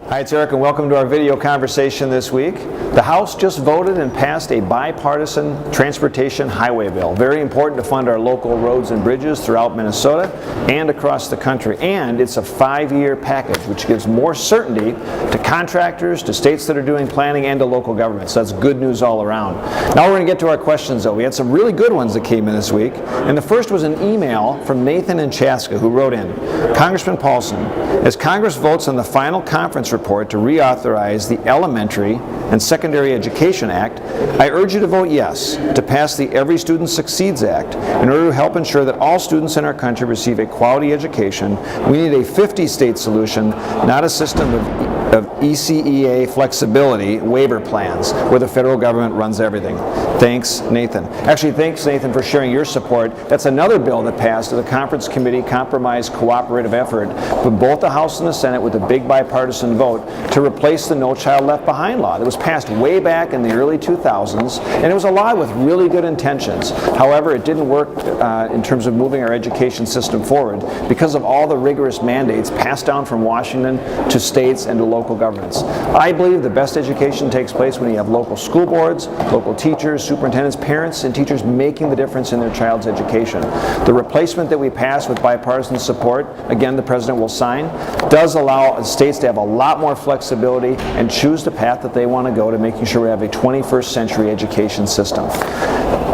Hi, it's Eric and welcome to our video conversation this week. The House just voted and passed a bipartisan transportation highway bill. Very important to fund our local roads and bridges throughout Minnesota and across the country. And it's a 5-year package, which gives more certainty to contractors, to states that are doing planning, and to local governments. So that's good news all around. Now we're going to get to our questions, though. We had some really good ones that came in this week. And the first was an email from Nathan in Chaska, who wrote in, Congressman Paulsen, as Congress votes on the final conference report to reauthorize the Elementary and Secondary Education Act, I urge you to vote yes to pass the Every Student Succeeds Act in order to help ensure that all students in our country receive a quality education. We need a 50-state solution, not a system of ECEA flexibility waiver plans where the federal government runs everything. Thanks, Nathan. Actually, thanks, Nathan, for sharing your support. That's another bill that passed the Conference Committee Compromise Cooperative Effort from both the House and the Senate with a big bipartisan vote to replace the No Child Left Behind law that was passed way back in the early 2000s, and it was a law with really good intentions. However, it didn't work in terms of moving our education system forward because of all the rigorous mandates passed down from Washington to states and to local governments. I believe the best education takes place when you have local school boards, local teachers, superintendents, parents, and teachers making the difference in their child's education. The replacement that we passed with bipartisan support, again the President will sign, does allow states to have a lot more flexibility and choose the path that they want to go to making sure we have a 21st century education system.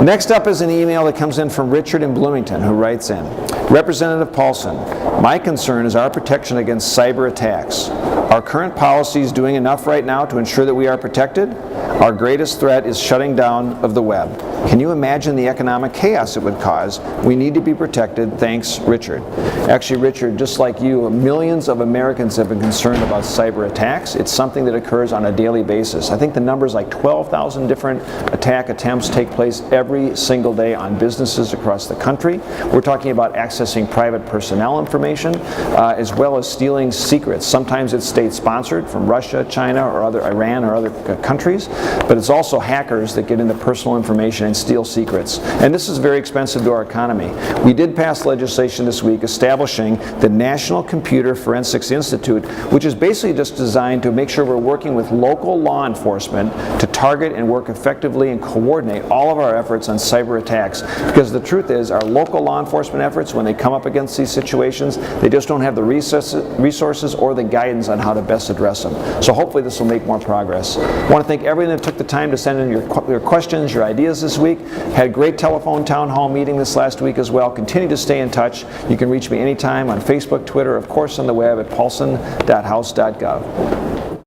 Next up is an email that comes in from Richard in Bloomington, who writes in, Representative Paulsen, my concern is our protection against cyber attacks. Are current policies doing enough right now to ensure that we are protected? Our greatest threat is shutting down of the web. Can you imagine the economic chaos it would cause? We need to be protected. Thanks, Richard. Actually, Richard, just like you, millions of Americans have been concerned about cyber attacks. It's something that occurs on a daily basis. I think the number is like 12,000 different attack attempts take place every single day on businesses across the country. We're talking about accessing private personnel information as well as stealing secrets. Sometimes it's state-sponsored from Russia, China, or Iran or other countries, but it's also hackers that get into personal information and steal secrets. And this is very expensive to our economy. We did pass legislation this week establishing the National Computer Forensics Institute, which is basically just designed to make sure we're working with local law enforcement to target and work effectively and coordinate all of our efforts on cyber attacks. Because the truth is, our local law enforcement efforts, when they come up against these situations, they just don't have the resources or the guidance on how to best address them. So hopefully this will make more progress. I want to thank everyone that took the time to send in your questions, your ideas this week. Had a great telephone town hall meeting this last week as well. Continue to stay in touch. You can reach me anytime on Facebook, Twitter, of course on the web at paulsen.house.gov.